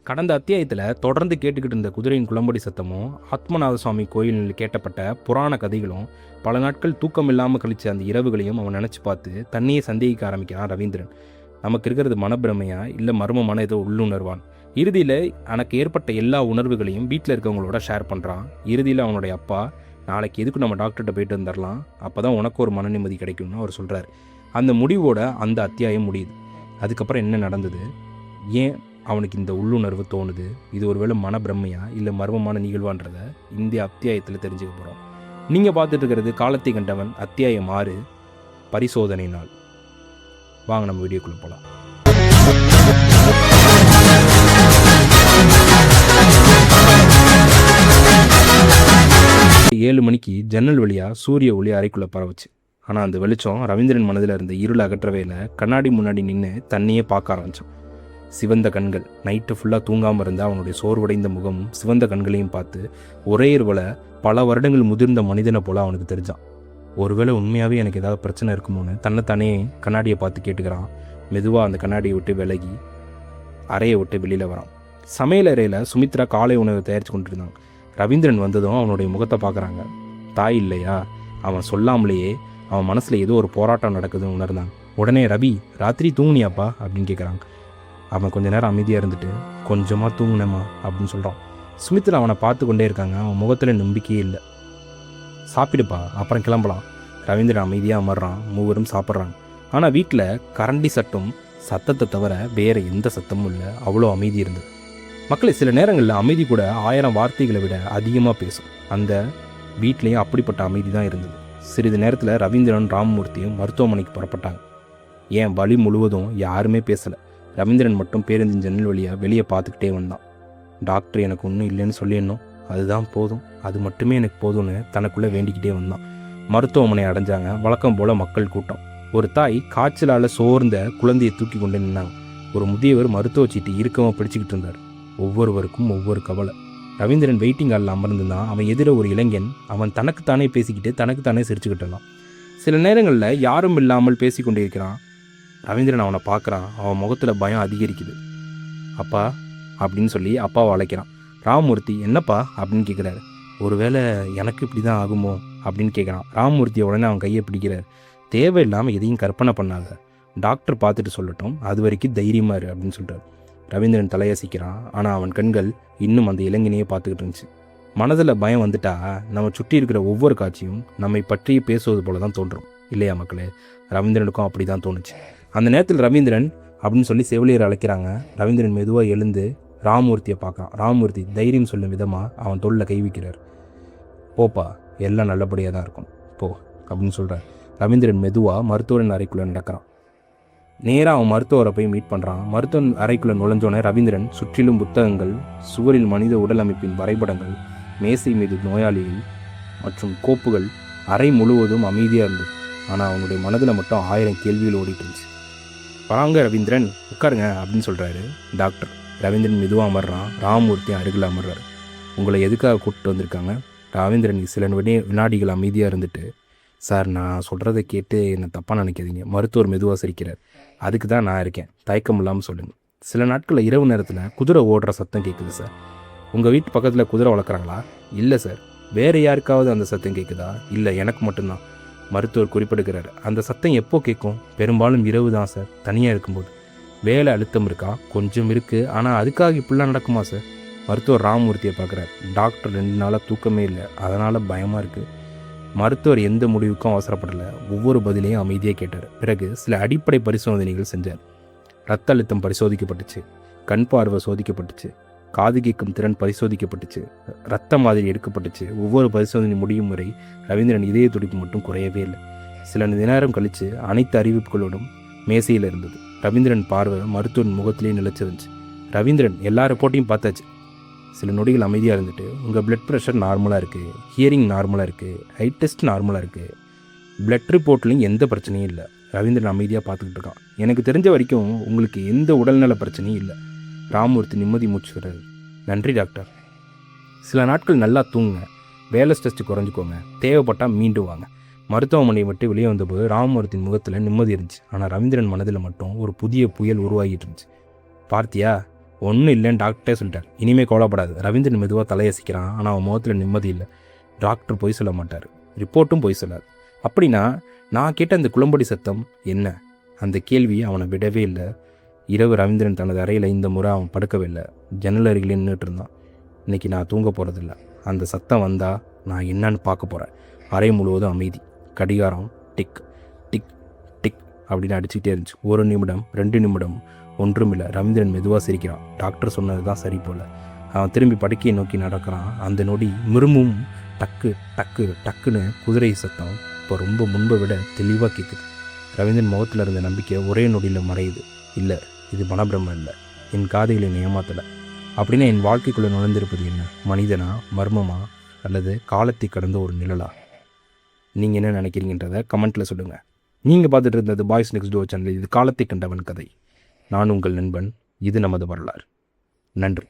கடந்த அத்தியாயத்தில் தொடர்ந்து கேட்டுக்கிட்டு இருந்த குதிரையின் குளம்படி சத்தமும் ஆத்மநாத சுவாமி கோயிலில் கேட்டப்பட்ட புராண கதைகளும் பல நாட்கள் தூக்கம் இல்லாமல் கழிச்ச அந்த இரவுகளையும் அவன் நினச்சி பார்த்து தன்னையே சந்தேகிக்க ஆரம்பிக்கிறான் ரவீந்திரன். நமக்கு இருக்கிறது மனப்பிரமையா இல்லை மர்மமான ஏதோ உள்ளுணர்வான். இறுதியில் எனக்கு ஏற்பட்ட எல்லா உணர்வுகளையும் வீட்டில் இருக்கவங்களோட ஷேர் பண்ணுறான். இறுதியில் அவனுடைய அப்பா, நாளைக்கு எதுக்கு நம்ம டாக்டர்கிட்ட போயிட்டு வந்துடலாம், அப்போ தான் உனக்கு ஒரு மன நிம்மதி கிடைக்கும்னு அவர் சொல்கிறார். அந்த முடிவோட அந்த அத்தியாயம் முடியுது. அதுக்கப்புறம் என்ன நடந்தது, ஏன் அவனுக்கு இந்த உள்ளுணர்வு தோணுது, இது ஒருவேளை மனப்பிரமையா இல்லை மர்மமான நிகழ்வான்றதை இந்த அத்தியாயத்தில் தெரிஞ்சுக்க போகிறோம். நீங்கள் பார்த்துட்டு இருக்கிறது காலத்தை கண்டவன் அத்தியாயம் 6, பரிசோதனை நாள். வாங்க நம்ம வீடியோக்குள்ளே போகலாம். 7 மணிக்கு ஜன்னல் வழியாக சூரிய ஒளி அறைக்குள்ளே பரவுச்சு. ஆனால் அந்த வெளிச்சம் ரவீந்திரன் மனதில் இருந்த இருள் அகற்றவே இல்லை. கண்ணாடி முன்னாடி நின்று தண்ணியே பார்க்க ஆரம்பித்தான். சிவந்த கண்கள், நைட்டு ஃபுல்லாக தூங்காமல் இருந்த அவனுடைய சோர்வடைந்த முகமும் சிவந்த கண்களையும் பார்த்து ஒரே இரவில் பல வருடங்கள் முதிர்ந்த மனிதனை போல அவனுக்கு தெரிஞ்சான். ஒருவேளை உண்மையாகவே எனக்கு ஏதாவது பிரச்சனை இருக்குமோன்னு தன்னைத்தானே கண்ணாடியை பார்த்து கேட்டுக்கிறான். மெதுவாக அந்த கண்ணாடியை விட்டு விலகி அறையை விட்டு வெளியில் வரான். சமையல் அறையில் சுமித்ரா காலை உணவு தயாரித்து கொண்டு இருந்தாங்க. ரவீந்திரன் வந்ததும் அவனுடைய முகத்தை பார்க்குறாங்க. தாய் இல்லையா, அவன் சொல்லாமலேயே அவன் மனசில் ஏதோ ஒரு போராட்டம் நடக்குதுன்னு உணர்ந்தான். உடனே ரவி, ராத்திரி தூங்குனியாப்பா அப்படின்னு கேட்குறாங்க. அவன் கொஞ்ச நேரம் அமைதியாக இருந்துட்டு, கொஞ்சமாக தூங்குனேம்மா அப்படின்னு சொல்கிறான். சுமித்ரா அவனை பார்த்து கொண்டே இருக்காங்க. அவன் முகத்தில் நம்பிக்கையே இல்லை. சாப்பிடுப்பா, அப்புறம் கிளம்பலாம். ரவீந்திரன் அமைதியாக அமர்றான். மூவரும் சாப்பிட்றாங்க. ஆனால் வீட்டில் கரண்டி சத்தத்தை தவிர வேறு எந்த சத்தமும் இல்லை. அவ்வளோ அமைதி இருந்தது. மக்களை சில நேரங்களில் அமைதி கூட 1000 வார்த்தைகளை விட அதிகமாக பேசும். அந்த வீட்லேயும் அப்படிப்பட்ட அமைதி தான் இருந்தது. சிறிது நேரத்தில் ரவீந்திரன் ராமமூர்த்தியும் மருத்துவமனைக்கு புறப்பட்டாங்க. ஏன் வழி முழுவதும் யாருமே பேசலை. ரவீந்திரன் மட்டும் பேருந்தின் ஜன்னல் வழியாக வெளியே பார்த்துக்கிட்டே வந்தான். டாக்டர் எனக்கு ஒன்றும் இல்லைன்னு சொல்லிடணும், அதுதான் போதும், அது மட்டுமே எனக்கு போதும்னு தனக்குள்ளே வேண்டிக்கிட்டே வந்தான். மருத்துவமனை அடைஞ்சாங்க. வழக்கம் போல் மக்கள் கூட்டம். ஒரு தாய் காய்ச்சலால் சோர்ந்த குழந்தையை தூக்கி கொண்டு நின்னாங்க. ஒரு முதியவர் மருத்துவ சீட்டு இறுக்கமாக பிடிச்சிக்கிட்டு இருந்தார். ஒவ்வொருவருக்கும் ஒவ்வொரு கவலை. ரவீந்திரன் வெயிட்டிங் ஹாலில் அமர்ந்துதான். அவன் எதிர ஒரு இளைஞன். அவன் தனக்குத்தானே பேசிக்கிட்டு தனக்குத்தானே சிரிச்சுக்கிட்டான். சில நேரங்களில் யாரும் இல்லாமல் பேசி கொண்டிருக்கிறான். ரவீந்திரன் அவனை பார்க்குறான். அவன் முகத்தில் பயம் அதிகரிக்குது. அப்பா அப்படின்னு சொல்லி அப்பாவை அழைக்கிறான். ராமமூர்த்தி, என்னப்பா அப்படின்னு கேட்குறாரு. ஒருவேளை எனக்கு இப்படி தான் ஆகுமோ அப்படின்னு கேட்குறான். ராமமூர்த்தியை உடனே அவன் கையை பிடிக்கிறார். தேவையில்லாமல் எதையும் கற்பனை பண்ணாங்க, டாக்டர் பார்த்துட்டு சொல்லட்டும், அது வரைக்கும் தைரியமாக இரு அப்படின்னு சொல்கிறார். ரவீந்திரன் தலையசிக்கிறான். ஆனால் அவன் கண்கள் இன்னும் அந்த இளைஞனையே பார்த்துக்கிட்டு இருந்துச்சு. மனதில் பயம் வந்துட்டா நம்ம சுற்றி இருக்கிற ஒவ்வொரு காட்சியும் நம்மை பற்றி பேசுவது போல தான் தோன்றும் இல்லையா மக்களே? ரவீந்திரனுக்கும் அப்படி தான் தோணுச்சு. அந்த நேரத்தில் ரவீந்திரன் அப்படின்னு சொல்லி செவிலியர் அழைக்கிறாங்க. ரவீந்திரன் மெதுவாக எழுந்து ராமமூர்த்தியை பார்க்குறான். ராமமூர்த்தி தைரியம் சொல்லும் விதமாக அவன் தோளில் கை வைக்கிறார். போப்பா, எல்லாம் நல்லபடியாக தான் இருக்கும், போ அப்படின்னு சொல்கிறார். ரவீந்திரன் மெதுவாக மருத்துவரின் அறைக்குள்ளே நடக்கிறான். நேராக அவன் மருத்துவரை போய் மீட் பண்ணுறான். மருத்துவ அறைக்குள்ளே நுழைஞ்சோன்னே ரவீந்திரன் சுற்றிலும் புத்தகங்கள், சுவரில் மனித உடல் அமைப்பின் வரைபடங்கள், மேசை மீது நோயாளிகள் மற்றும் கோப்புகள், அறை முழுவதும் அமைதியாக இருந்தது. ஆனால் அவனுடைய மனதில் மட்டும் 1000 கேள்விகள் ஓடிட்டு இருந்துச்சு. வராங்க ரவீந்திரன், உட்காருங்க அப்படின்னு சொல்கிறாரு டாக்டர். ரவீந்திரன் மெதுவாக அமர்றான். ராமமூர்த்தி அருகில் அமர்றாரு. உங்களை எதுக்காக கூப்பிட்டு வந்திருக்காங்க? ரவீந்திரன் சில வினாடிகள் அமைதியாக இருந்துட்டு, சார் நான் சொல்கிறத கேட்டு என்னை தப்பாக நினைக்காதீங்க. மருத்துவர் மெதுவாக சிரிக்கிறார். அதுக்கு தான் நான் இருக்கேன், தயக்கம் இல்லாமல் சொல்லுங்கள். சில நாட்களில் இரவு நேரத்தில் குதிரை ஓடுற சத்தம் கேட்குது சார். உங்கள் வீட்டு பக்கத்தில் குதிரை வளர்க்குறாங்களா? இல்லை சார். வேறு யாருக்காவது அந்த சத்தம் கேட்குதா? இல்லை, எனக்கு மட்டும்தான். மருத்துவர் குறிப்பிடுகிறார். அந்த சத்தம் எப்போ கேட்கும்? பெரும்பாலும் இரவு தான் சார், தனியாக இருக்கும்போது. வேலை அழுத்தம் இருக்கா? கொஞ்சம் இருக்குது. ஆனால் அதுக்காக இப்படிலாம் நடக்குமா சார்? மருத்துவர் ராமமூர்த்தியை பார்க்குறார். டாக்டர் 2 நாளாக தூக்கமே இல்லை, அதனால் பயமாக இருக்குது. மருத்துவர் எந்த முடிவுக்கும் அவசரப்படலை. ஒவ்வொரு பதிலையும் அமைதியாக கேட்டார். பிறகு சில அடிப்படை பரிசோதனைகள் செஞ்சார். ரத்த அழுத்தம் பரிசோதிக்கப்பட்டுச்சு, கண் பார்வை சோதிக்கப்பட்டுச்சு, காது கேட்கும் திறன் பரிசோதிக்கப்பட்டுச்சு, ரத்த மாதிரி எடுக்கப்பட்டுச்சு. ஒவ்வொரு பரிசோதனை முடியும் முறை ரவீந்திரன் இதய துடிப்பு மட்டும் குறையவே இல்லை. சில நேரம் கழித்து அனைத்து அறிவிப்புகளோடும் மேசையில் இருந்தது. ரவீந்திரன் பார்வை மருத்துவன் முகத்திலே நிலைச்சிருந்துச்சு. ரவீந்திரன், எல்லா ரிப்போர்ட்டையும் பார்த்தாச்சு. சில நொடிகள் அமைதியாக இருந்துட்டு, உங்கள் பிளட் ப்ரெஷர் நார்மலாக இருக்குது, ஹியரிங் நார்மலாக இருக்குது, ஹை டெஸ்ட் நார்மலாக இருக்குது, பிளட் ரிப்போர்ட்லையும் எந்த பிரச்சனையும் இல்லை. ரவீந்திரன் அமைதியாக பார்த்துக்கிட்டு இருக்கான். எனக்கு தெரிஞ்ச வரைக்கும் உங்களுக்கு எந்த உடல்நல பிரச்சனையும் இல்லை. ராமமூர்த்தி நிம்மதி மூச்சுக்கிறாரு. நன்றி டாக்டர். சில நாட்கள் நல்லா தூங்குங்க, வேலை ஸ்ட்ரெஸ் குறைஞ்சிக்கோங்க, தேவைப்பட்டால் மீண்டும் வாங்க. மருத்துவமனையை விட்டு வெளியே வந்தபோது ராமமூர்த்தியின் முகத்தில் நிம்மதி இருந்துச்சு. ஆனால் ரவீந்திரன் மனதில் மட்டும் ஒரு புதிய புயல் உருவாகிட்டு இருந்துச்சு. பார்த்தியா, ஒன்றும் இல்லைன்னு டாக்டரே சொல்லிட்டார். இனிமேல் கவலைப்படாது. ரவீந்திரன் மெதுவாக தலையசிக்கிறான். ஆனால் அவன் முகத்தில் நிம்மதி இல்லை. டாக்டர் பொய் சொல்ல மாட்டார், ரிப்போர்ட்டும் பொய் சொல்லாது. அப்படின்னா நான் கேட்ட அந்த குளம்படி சத்தம் என்ன? அந்த கேள்வி அவனை விடவே இல்லை. இரவு ரவீந்திரன் தனது அறையில் இந்த முறை அவன் படுக்கவே இல்லை. ஜன்னல் அருகில் நின்றுட்டு இருந்தான். இன்றைக்கி நான் தூங்க போகிறதில்ல. அந்த சத்தம் வந்தால் நான் என்னன்னு பார்க்க போகிறேன். அறை முழுவதும் அமைதி. கடிகாரம் டிக் டிக் டிக் அப்படின்னு அடிச்சுக்கிட்டே இருந்துச்சு. 1 நிமிடம், 2 நிமிடம், ஒன்றும் இல்லை. ரவீந்திரன் மெதுவாக சிரிக்கிறான். டாக்டர் சொன்னது தான் சரி போல். அவன் திரும்பி படுக்கையை நோக்கி நடக்கிறான். அந்த நொடி மிருமும் டக்கு டக்கு டக்குன்னு குதிரை சத்தம் இப்போ ரொம்ப முன்பை விட தெளிவாக கேட்குது. ரவீந்திரன் முகத்தில் இருந்த நம்பிக்கை ஒரே நொடியில் மறையுது. இல்லை, இது மனப்பிரமம் இல்லை. என் காதைகளை ஏமாத்தலை. அப்படின்னா என் வாழ்க்கைக்குள்ளே நுழைந்திருப்பது என்ன? மனிதனா, மர்மமா, அல்லது காலத்தை கடந்த ஒரு நிழலா? நீங்கள் என்ன நினைக்கிறீங்கன்றதை கமெண்ட்டில் சொல்லுங்கள். நீங்கள் பார்த்துட்டு இருந்தது பாய்ஸ் நெக்ஸ்ட் டோர் சேனல். இது காலத்தை கண்டவன் கதை. நான் உங்கள் நண்பன். இது நமது வரலாறு. நன்றி.